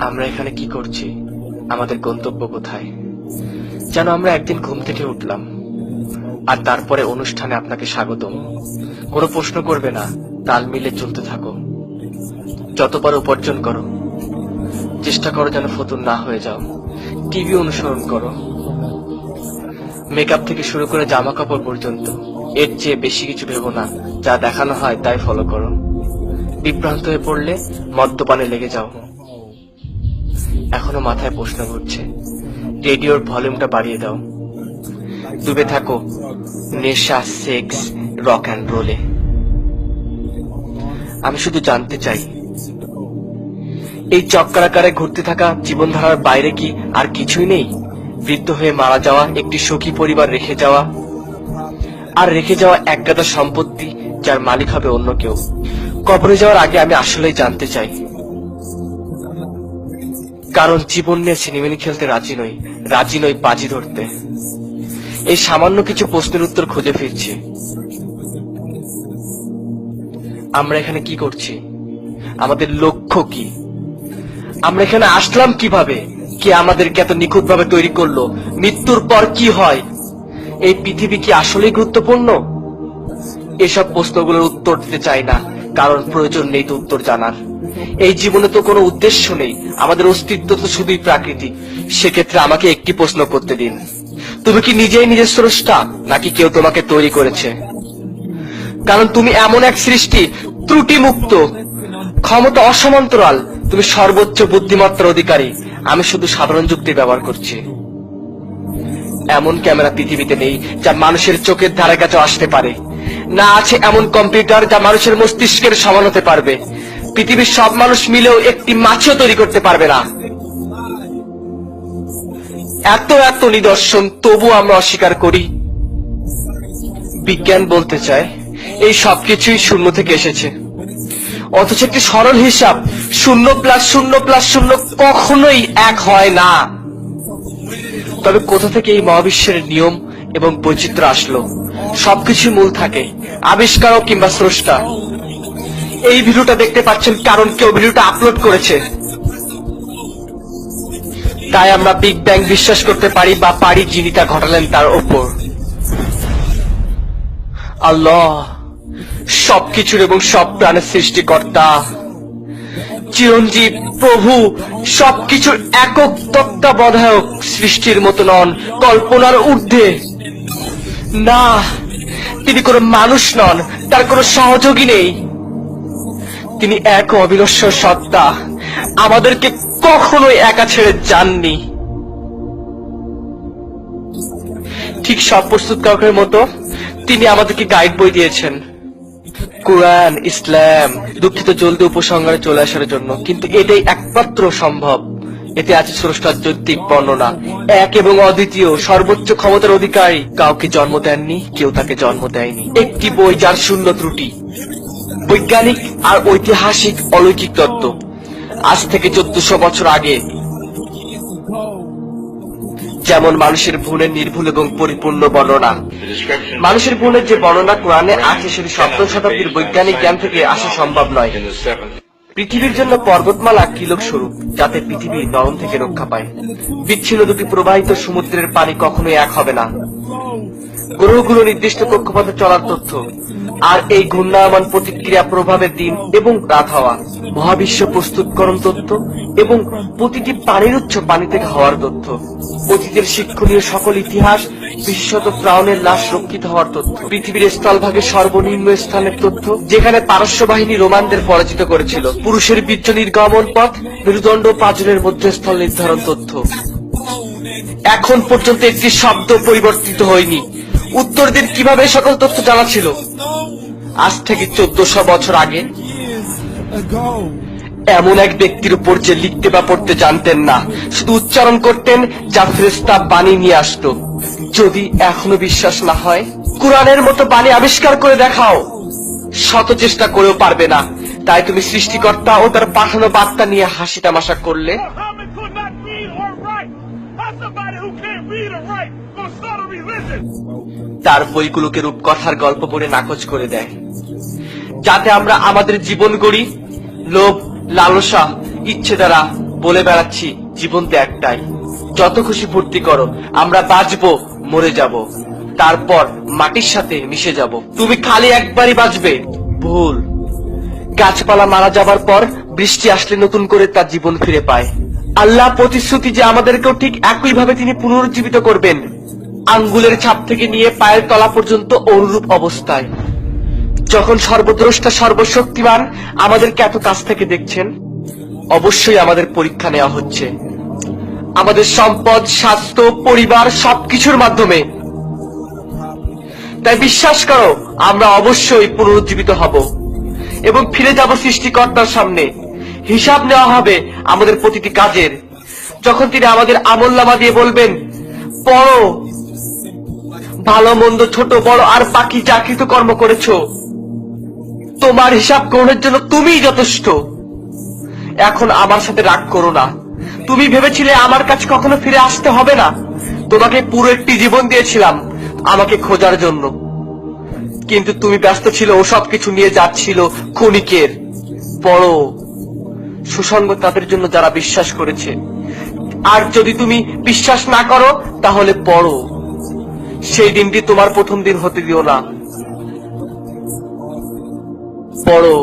আমরা এখানে কি করছি? আমাদের গন্তব্য কোথায়? যেন আমরা একদিন ঘুম থেকে উঠলাম আর তারপরে অনুষ্ঠানে আপনাকে স্বাগতম। কোনো প্রশ্ন করবে না, তাল মিলে চলতে থাকো। যতবার উপার্জন করো, চেষ্টা করো যেন ফতুর না হয়ে যাও। টিভি অনুসরণ করো, মেকআপ থেকে শুরু করে জামা কাপড় পর্যন্ত। এর চেয়ে বেশি কিছু ভেবো না, যা দেখানো হয় তাই ফলো করো। বিভ্রান্ত হয়ে পড়লে মদ্যপানে লেগে যাও। এখনো মাথায় প্রশ্ন ঘুরছে, রেডিওর ভলিউমটা বাড়িয়ে দাও। ডুবে থাকো নেশা, সেক্স, রক অ্যান্ড রোলে। আমি শুধু জানতে চাই, এই চক্রাকারে ঘুরতে থাকা জীবনধারার বাইরে কি আর কিছুই নেই? বৃদ্ধ হয়ে মারা যাওয়া, একটি সুখী পরিবার রেখে যাওয়া, আর রেখে যাওয়া একগাদা সম্পত্তি যার মালিক হবে অন্য কেউ। কবরে যাওয়ার আগে আমি আসলেই জানতে চাই, কারণ জীবন নিয়ে সিনেমিনি খেলতে রাজি নই বাজি ধরতে। এই সামান্য কিছু প্রশ্নের উত্তর খুঁজে ফিরছি। আমরা এখানে কি করছি? আমাদের লক্ষ্য কি? আমরা এখানে আসলাম কিভাবে? কে আমাদেরকে এত নিখুঁতভাবে তৈরি করলো? মৃত্যুর পর কি হয়? এই পৃথিবী কি আসলেই গুরুত্বপূর্ণ? এসব প্রশ্নগুলোর উত্তর দিতে চাই না, কারণ প্রয়োজন নেই তো উত্তর জানার। এই জীবনে তো কোনো উদ্দেশ্য নেই, আমাদের অস্তিত্ব তো শুধুই প্রাকৃতিক। সেক্ষেত্রে আমাকে একটি প্রশ্ন করতে দিন, তুমি কি নিজেই নিজের স্রষ্টা, নাকি কেউ তোমাকে তৈরি করেছে? কারণ তুমি এমন এক সৃষ্টি, ত্রুটি মুক্ত, ক্ষমতা অসমান্তরাল। তুমি সর্বোচ্চ বুদ্ধিমত্তার অধিকারী। আমি শুধু সাধারণ যুক্তি ব্যবহার করছি। এমন ক্যামেরা পৃথিবীতে নেই যা মানুষের চোখের ধারে কাছে আসতে পারে। না আছে এমন কম্পিউটার যা মানুষের মস্তিষ্কের সমান হতে পারবে। পৃথিবীর সব মানুষ মিলেও একটি মাছিও তৈরি করতে পারবে না। এত এত নিদর্শন, তবু আমরা অস্বীকার করি। বিজ্ঞান বলতে চায় এই সবকিছুই শূন্য থেকে এসেছে, অথচ একটি সরল হিসাব, 0+0+0 কখনোই 1 হয় না। তবে কোথা থেকে এই মহাবিশ্বের নিয়ম এবং বৈচিত্র্য আসলো? সবকিছু মূল থাকে আবিষ্কারক কিংবা স্রষ্টা। এই ভিডিওটা দেখতে পাচ্ছেন কারণ কেউ ভিডিওটা আপলোড করেছে। তাই আমরা বিগ ব্যাং বিশ্বাস করতে পারি, বা পারি যিনি তা ঘটালেন তার ওপর। আল্লাহ সবকিছুর এবং সব প্রাণের সৃষ্টিকর্তা, চিরঞ্জীব, প্রভু, সবকিছুর একক তত্ত্বাবধায়ক। সৃষ্টির মতো নন, কল্পনার ঊর্ধ্বে। না, তিনি কোনো মানুষ নন, তার কোনো সহযোগী নেই। তিনি এক অবিনশ্বর সত্তা, আমাদেরকে কখনোই একা ছেড়ে যাননি। ঠিক সব প্রস্তুতকারকের মতো তিনি আমাদেরকে গাইড বই দিয়েছেন, কোরআন, ইসলাম। দুঃখিত জলদি উপসংহারে চলে আসার জন্য, কিন্তু এটাই একমাত্র সম্ভব। এতে আছে স্রষ্টার যৌক্তিক বর্ণনা, এক এবং অদ্বিতীয়, সর্বোচ্চ ক্ষমতার অধিকারী। কাউকে জন্ম দেননি, কেউ তাকে জন্ম দেয়নি। একটি বই যার শূন্য ত্রুটি, বৈজ্ঞানিক আর ঐতিহাসিক অলৌকিক তত্ত্ব। আজ থেকে 1400 বছর আগে যেমন মানুষের ভ্রূণের নির্ভুল এবং পরিপূর্ণ বর্ণনা, মানুষের ভ্রূণের যে বর্ণনা কোরআনে আছে সেটি 7ম শতাব্দীর বৈজ্ঞানিক জ্ঞান থেকে আসা সম্ভব নয়। পৃথিবীর জন্য পর্বতমালা কিলক স্বরূপ, যাতে পৃথিবী নরম থেকে রক্ষা পায়। বিচ্ছিন্ন দুটি প্রবাহিত সমুদ্রের পানি কখনোই এক হবে না। গ্রহগুলো নির্দিষ্ট কক্ষপথে চলার তথ্য, আর এই ঘূর্ণায়মান প্রতিক্রিয়া প্রভাবের দিন এবং রাত হওয়া। মহাবিশ্ব প্রস্তুতকরণ তথ্য এবং প্রতিটি পানির উৎস পানি থেকে হওয়ার তথ্য। অতীতের শিক্ষণীয় সকল ইতিহাস, বিশেষত ফ্রাউনের লাশ রক্ষিত হওয়ার তথ্য। পৃথিবীর স্থলভাগের সর্বনিম্ন স্থানের তথ্য, যেখানে পারস্য বাহিনী রোমানদের পরাজিত করেছিল। পুরুষের বীর্য নির্গমন পথ, মেরুদণ্ড পাঁজরের মধ্যস্থল নির্ধারণ তথ্য। এখন পর্যন্ত একটি শব্দ পরিবর্তিত হয়নি। উত্তরদের কিভাবে সকল তথ্য জানা ছিল? আজ থেকে 1400 বছর আগে এমন এক ব্যক্তির উপর যে লিখতে বা পড়তে জানতেন না, শুধু উচ্চারণ করতেন, যা ফেরেশতা বাণী নিয়ে আসতো। যদি এখনো বিশ্বাস না হয়, কুরআনের মতো বাণী আবিষ্কার করে দেখাও। শত চেষ্টা করেও পারবে না। তাই তুমি সৃষ্টিকর্তা ও তার পাঠানো বার্তা নিয়ে হাসি তামাশা করলে। তার বইগুলোকে রূপকথার গল্প পড়ে নাকচ করে দেয়, যাতে আমরা আমাদের জীবন গড়ি লোভ, লালসা, ইচ্ছে দ্বারা। বলে বেড়াচ্ছি জীবন তো একটাই, যত খুশি ফুর্তি করো, আমরা বাঁচবো, মরে যাব, তারপর মাটির সাথে মিশে যাব। তুমি খালি একবারই বাঁচবে, ভুল। গাছপালা মারা যাবার পর বৃষ্টি আসলে নতুন করে তার জীবন ফিরে পায়। আল্লাহ প্রতিশ্রুতি যে আমাদেরকেও ঠিক একইভাবে তিনি পুনরুজ্জীবিত করবেন, আঙ্গুলের ছাপ থেকে নিয়ে পায়ের তলা পর্যন্ত অনুরূপ অবস্থায়। যখন সর্বদ্রষ্টা সর্বশক্তিমান আমাদেরকে এত কাছ থেকে দেখছেন, অবশ্যই আমাদের পরীক্ষা নেওয়া হচ্ছে, আমাদের সম্পদ, স্বাস্থ্য, পরিবার সবকিছুর মাধ্যমে। তাই বিশ্বাস করো, আমরা অবশ্যই পুনরুজ্জীবিত হব এবং ফিরে যাব সৃষ্টিকর্তার সামনে। হিসাব নেওয়া হবে আমাদের প্রতিটি কাজের। যখন তিনি আমাদের আমলনামা দিয়ে বলবেন, পড়ো, ভালো মন্দ, ছোট বড় আর বাকি যা কৃত কর্ম করেছো, তোমার হিসাব গ্রহণের জন্য তুমিই যথেষ্ট। এখন আমার সাথে রাগ করো না। তুমি ভেবেছিলে আমার কাছে কখনো ফিরে আসতে হবে না। তোমাকে পুরো একটি জীবন দিয়েছিলাম আমাকে খোঁজার জন্য, কিন্তু তুমি ব্যস্ত ছিল ও সবকিছু নিয়ে যাচ্ছিল ক্ষণিকের। পড়ো, সুসংগ তাদের জন্য যারা বিশ্বাস করেছে। আর যদি তুমি বিশ্বাস না করো তাহলে পড়ো, সেই দিনটি তোমার প্রথম দিন হতে দিও না। পড়ো।